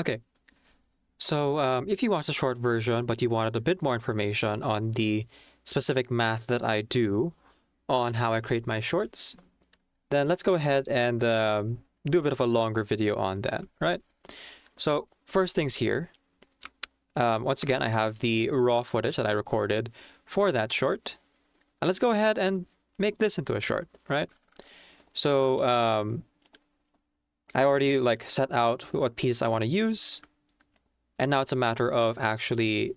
Okay, so if you watched the short version, but you wanted a bit more information on the specific math that I do on how I create my shorts, then let's go ahead and do a bit of a longer video on that, right? So first things here, once again, I have the raw footage that I recorded for that short. And let's go ahead and make this into a short, right? So I already like set out what pieces I want to use. And now it's a matter of actually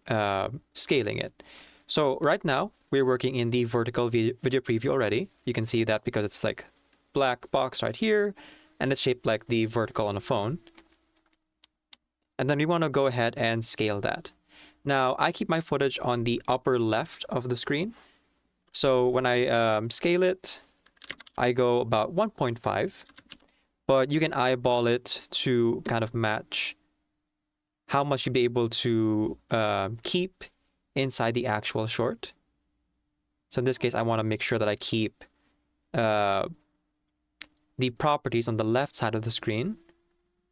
scaling it. So right now, we're working in the vertical video preview already. You can see that because it's like black box right here, and it's shaped like the vertical on a phone. And then we want to go ahead and scale that. Now, I keep my footage on the upper left of the screen. So when I scale it, I go about 1.5, but you can eyeball it to kind of match how much you'd be able to keep inside the actual short. So in this case, I want to make sure that I keep the properties on the left side of the screen,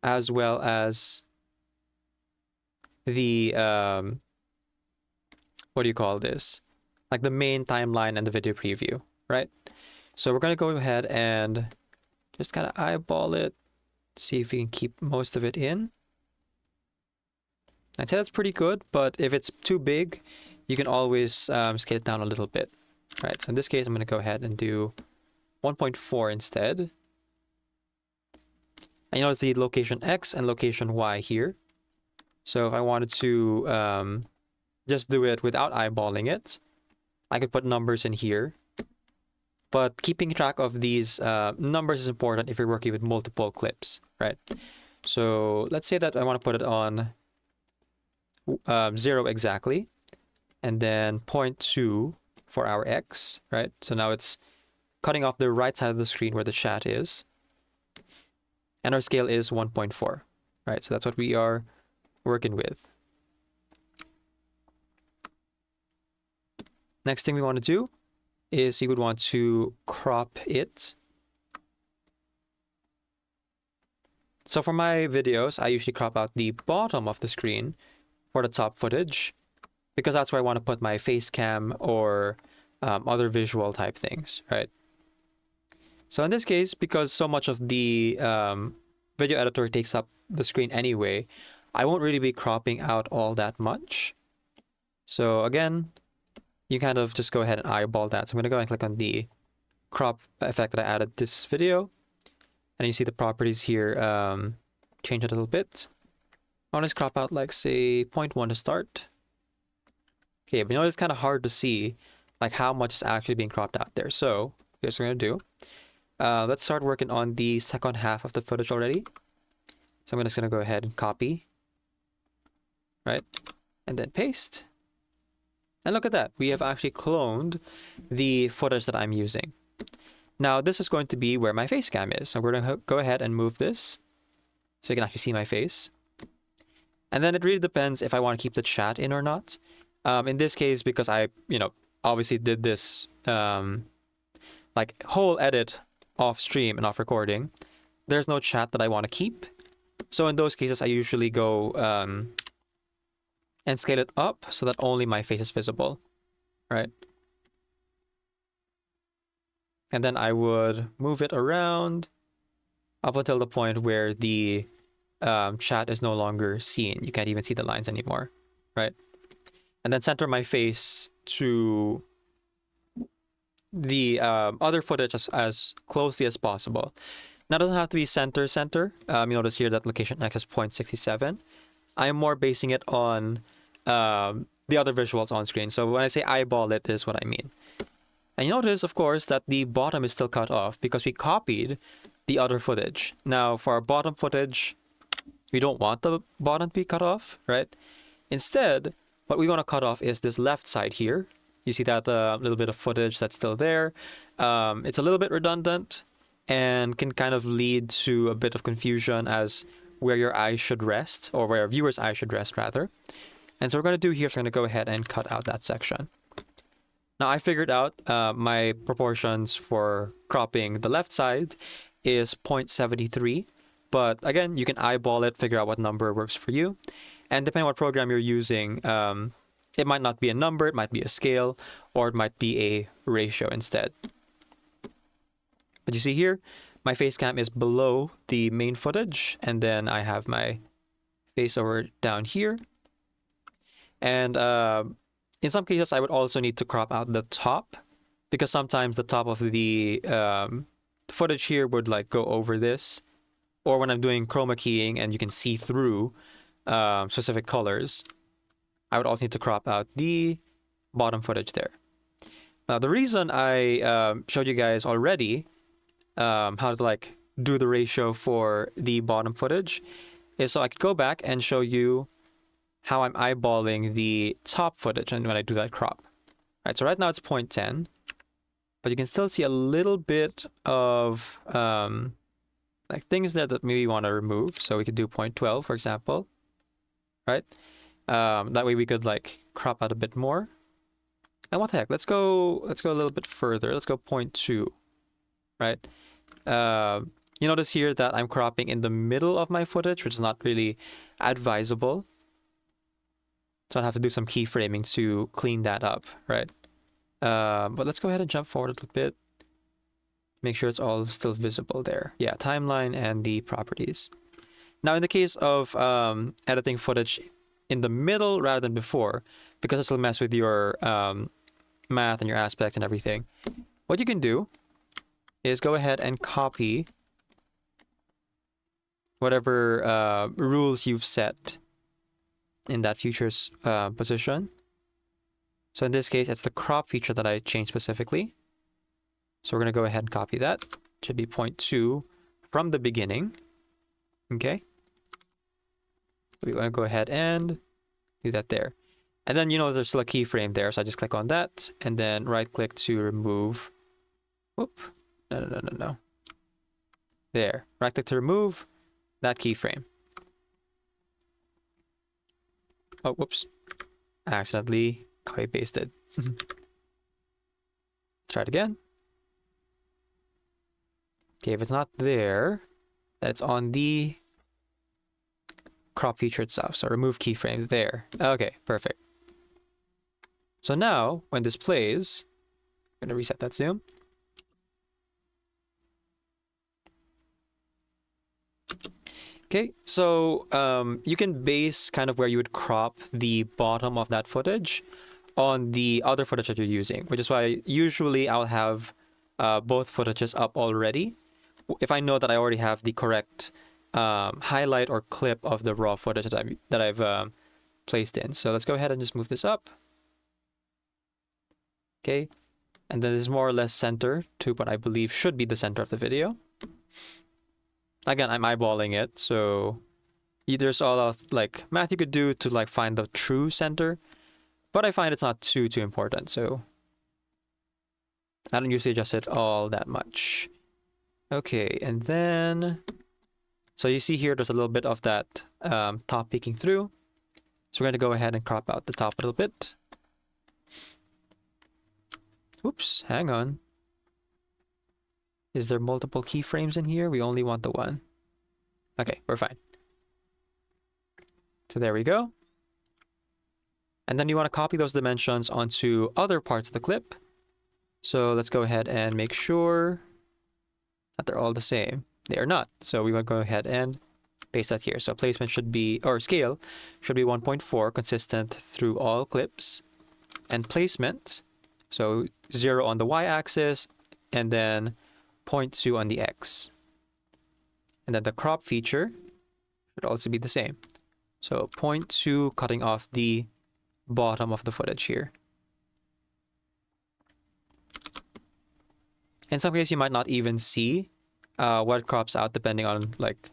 as well as the, what do you call this? Like the main timeline and the video preview, right? So we're going to go ahead and just kind of eyeball it, see if we can keep most of it in. I'd say that's pretty good, but if it's too big, you can always scale it down a little bit. All right, so in this case, I'm going to go ahead and do 1.4 instead. And you notice the location X and location Y here. So if I wanted to just do it without eyeballing it, I could put numbers in here. But keeping track of these numbers is important if you're working with multiple clips, right? So let's say that I want to put it on 0 exactly, and then 0.2 for our X, right? So now it's cutting off the right side of the screen where the chat is. And our scale is 1.4, right? So that's what we are working with. Next thing we want to do is you would want to crop it. So for my videos, I usually crop out the bottom of the screen for the top footage, because that's where I want to put my face cam or other visual type things, right? So in this case, because so much of the video editor takes up the screen anyway, I won't really be cropping out all that much. So again, you kind of just go ahead and eyeball that. So I'm going to go and click on the crop effect that I added this video. And you see the properties here change a little bit. I want to crop out like say 0.1 to start. Okay, but you know it's kind of hard to see like how much is actually being cropped out there. So here's what we're going to do. Let's start working on the second half of the footage already. So I'm just going to go ahead and copy. Right? And then paste. And look at that. We have actually cloned the footage that I'm using. Now, this is going to be where my face cam is. So we're going to go ahead and move this so you can actually see my face. And then it really depends if I want to keep the chat in or not. In this case, because I, obviously did this like whole edit off stream and off recording, there's no chat that I want to keep. So in those cases, I usually go and scale it up so that only my face is visible, right? And then I would move it around up until the point where the chat is no longer seen. You can't even see the lines anymore, right? And then center my face to the other footage as closely as possible. Now, it doesn't have to be center. You notice here that location X is 0.67. I'm more basing it on the other visuals on screen. So when I say eyeball it, this is what I mean. And you notice, of course, that the bottom is still cut off because we copied the other footage. Now, for our bottom footage, we don't want the bottom to be cut off, right? Instead, what we want to cut off is this left side here. You see that little bit of footage that's still there. It's a little bit redundant and can kind of lead to a bit of confusion as where your eyes should rest, or where a viewer's eyes should rest, rather. And so what we're going to do here is we're going to go ahead and cut out that section. Now, I figured out my proportions for cropping the left side is 0.73, but again, you can eyeball it, figure out what number works for you. And depending on what program you're using, it might not be a number, it might be a scale, or it might be a ratio instead. But you see here, my face cam is below the main footage, and then I have my face over down here. And in some cases, I would also need to crop out the top, because sometimes the top of the footage here would like go over this, or when I'm doing chroma keying and you can see through specific colors, I would also need to crop out the bottom footage there. Now, the reason I showed you guys already how to like do the ratio for the bottom footage is so I could go back and show you how I'm eyeballing the top footage and when I do that crop. All right, so right now it's 0.10, but you can still see a little bit of like things there that maybe you want to remove. So we could do 0.12, for example, right? That way we could like crop out a bit more. And what the heck? Let's go a little bit further. Let's go 0.2, right? You notice here that I'm cropping in the middle of my footage, which is not really advisable. So I'll have to do some keyframing to clean that up, right? But let's go ahead and jump forward a little bit. Make sure it's all still visible there. Yeah, timeline and the properties. Now, in the case of editing footage in the middle rather than before, because this will mess with your math and your aspects and everything, what you can do is go ahead and copy whatever rules you've set in that feature's position. So in this case, it's the crop feature that I changed specifically. So we're going to go ahead and copy that. It should be 0.2 from the beginning. Okay. We're going to go ahead and do that there. And then, you know, there's still a keyframe there. So I just click on that and then right click to remove. Whoop. No. There. Right click to remove that keyframe. Oh, whoops. I accidentally copy pasted. Let's try it again. Okay, if it's not there, then it's on the crop feature itself. So remove keyframe there. Okay, perfect. So now when this plays, I'm gonna reset that zoom. Okay, so you can base kind of where you would crop the bottom of that footage on the other footage that you're using, which is why usually I'll have both footages up already if I know that I already have the correct highlight or clip of the raw footage that I've placed in. So let's go ahead and just move this up. Okay, and then it's more or less center to what I believe should be the center of the video. Again, I'm eyeballing it, so there's all of like math you could do to like find the true center, but I find it's not too important, so I don't usually adjust it all that much. Okay, and then so you see here there's a little bit of that top peeking through, so we're going to go ahead and crop out the top a little bit. Oops, hang on. Is there multiple keyframes in here? We only want the one. Okay, we're fine. So there we go. And then you want to copy those dimensions onto other parts of the clip. So let's go ahead and make sure that they're all the same. They are not. So we want to go ahead and paste that here. So placement should be, or scale should be 1.4, consistent through all clips. And placement, so 0 on the y-axis, and then 0.2 on the x. And then the crop feature should also be the same. So 0.2 cutting off the bottom of the footage here. In some cases, you might not even see what crops out depending on like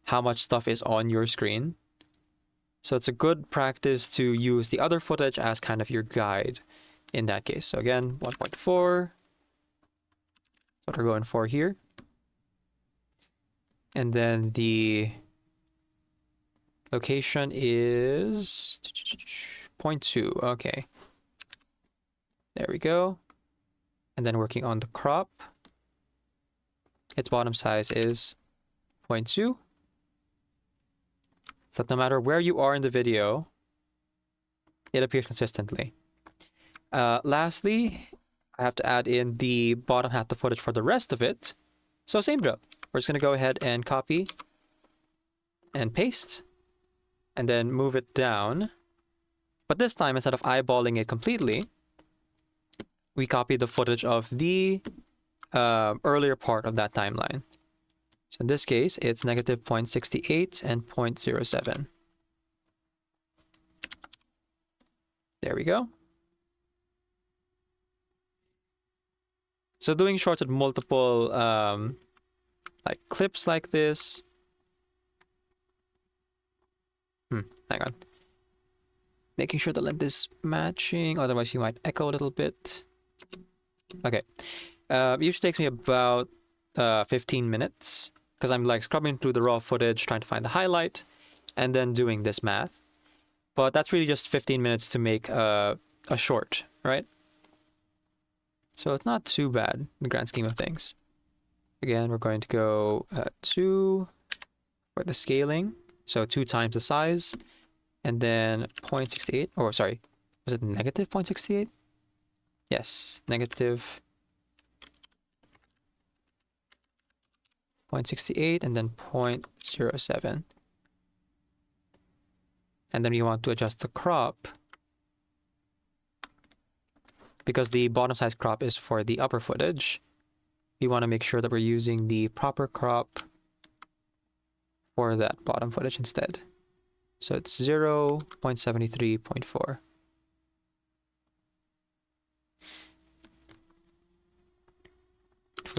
how much stuff is on your screen. So it's a good practice to use the other footage as kind of your guide in that case. So again, 1.4. What we're going for here. And then the location is 0.2. Okay. There we go. And then working on the crop. Its bottom size is 0.2. so that no matter where you are in the video, it appears consistently. Lastly, I have to add in the bottom half of the footage for the rest of it. So same drill. We're just going to go ahead and copy and paste and then move it down. But this time, instead of eyeballing it completely, we copy the footage of the earlier part of that timeline. So in this case, it's negative 0.68 and 0.07. There we go. So doing shorts with multiple like clips like this. Hang on. Making sure the length is matching, otherwise you might echo a little bit. Okay. Usually takes me about 15 minutes because I'm like scrubbing through the raw footage, trying to find the highlight, and then doing this math. But that's really just 15 minutes to make a short, right? So it's not too bad in the grand scheme of things. Again, we're going to go 2 for the scaling. So 2 times the size. And then 0.68, or sorry, was it negative 0.68? Yes, negative 0.68 and then 0.07. And then we want to adjust the crop because the bottom size crop is for the upper footage. We want to make sure that we're using the proper crop for that bottom footage instead. So it's 0.73.4. For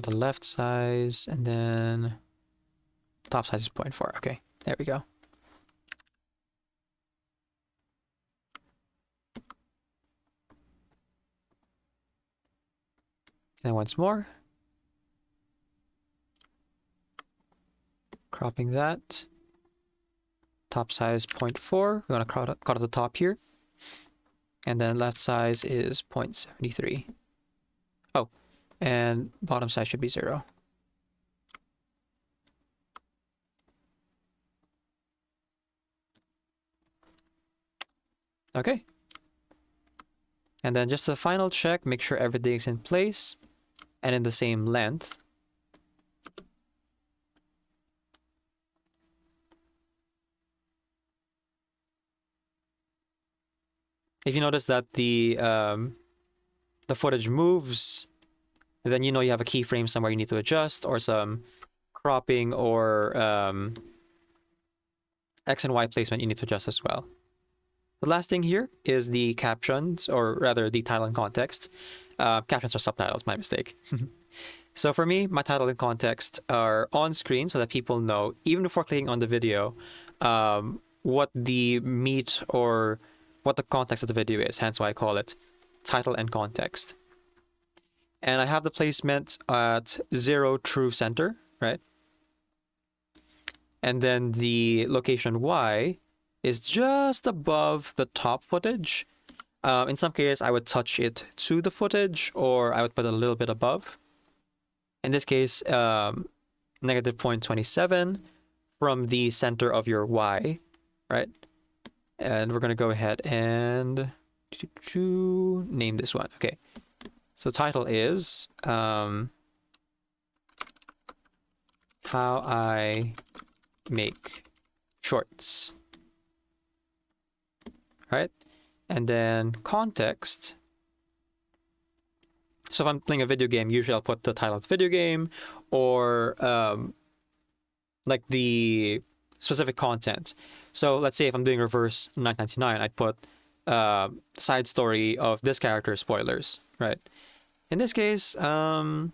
the left size, and then top size is 0.4. Okay, there we go. And once more. Cropping that. Top size 0.4. We want to cut at the top here. And then left size is 0.73. Oh, and bottom size should be 0. Okay. And then just a final check, make sure everything's in place and in the same length. If you notice that the footage moves, then you know you have a keyframe somewhere you need to adjust, or some cropping or X and Y placement you need to adjust as well. The last thing here is the captions, or rather the title and context. Captions are subtitles, my mistake. So for me, my title and context are on screen so that people know, even before clicking on the video, what the meat or what the context of the video is, hence why I call it title and context. And I have the placement at 0 true center, right? And then the location Y is just above the top footage. In some cases, I would touch it to the footage, or I would put it a little bit above. In this case, negative 0.27 from the center of your Y, right? And we're going to go ahead and name this one. Okay. So title is How I Make Shorts. Right? And then context. So if I'm playing a video game, usually I'll put the title of the video game, or like the specific content. So let's say if I'm doing reverse 999, I'd put side story of this character, spoilers, right? In this case, let's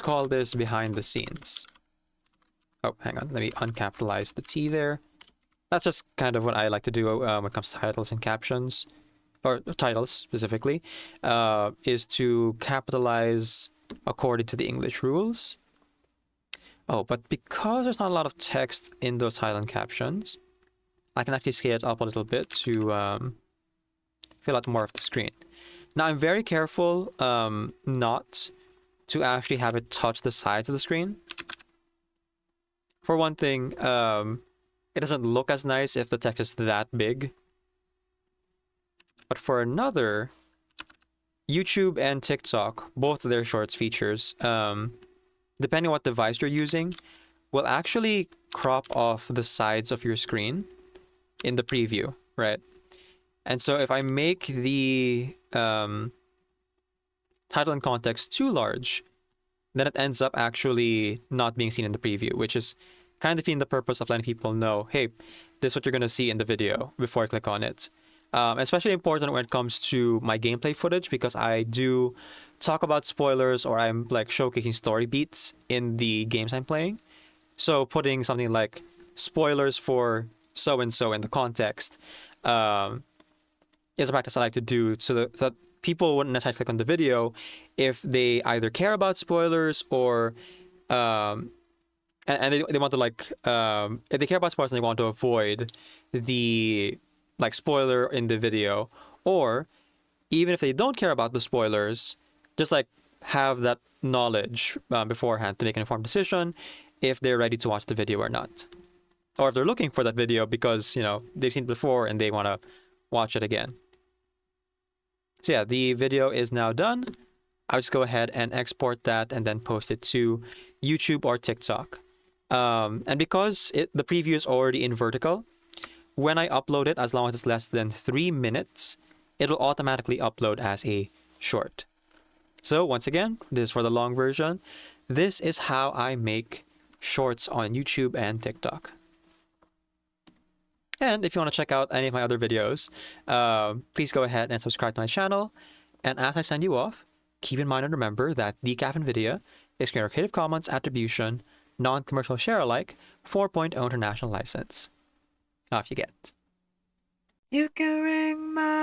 call this behind the scenes. Oh, hang on, let me uncapitalize the T there. That's just kind of what I like to do when it comes to titles and captions, or titles specifically, is to capitalize according to the English rules. Oh, but because there's not a lot of text in those title and captions, I can actually scale it up a little bit to fill out more of the screen. Now, I'm very careful not to actually have it touch the sides of the screen. For one thing, it doesn't look as nice if the text is that big. But for another, YouTube and TikTok, both of their shorts features, depending on what device you're using, will actually crop off the sides of your screen in the preview, right? And so if I make the title and context too large, then it ends up actually not being seen in the preview, which is kind of defeating the purpose of letting people know, hey, this is what you're going to see in the video before I click on it. Especially important when it comes to my gameplay footage, because I do talk about spoilers or I'm like showcasing story beats in the games I'm playing. So putting something like spoilers for so-and-so in the context is a practice I like to do so that people wouldn't necessarily click on the video if they either care about spoilers or and they want to like if they care about spoilers and they want to avoid the like spoiler in the video, or even if they don't care about the spoilers, just like have that knowledge beforehand to make an informed decision if they're ready to watch the video or not, or if they're looking for that video because they've seen it before and they want to watch it again. So yeah, the video is now done. I'll just go ahead and export that and then post it to YouTube or TikTok. And because the preview is already in vertical, when I upload it, as long as it's less than 3 minutes, it'll automatically upload as a short. So once again, this is for the long version. This is how I make shorts on YouTube and TikTok. And if you want to check out any of my other videos, please go ahead and subscribe to my channel. And as I send you off, keep in mind and remember that Decaf NVIDIA is Creative Commons Attribution, Non-Commercial Share Alike, 4.0 International License. Off you get. You can ring my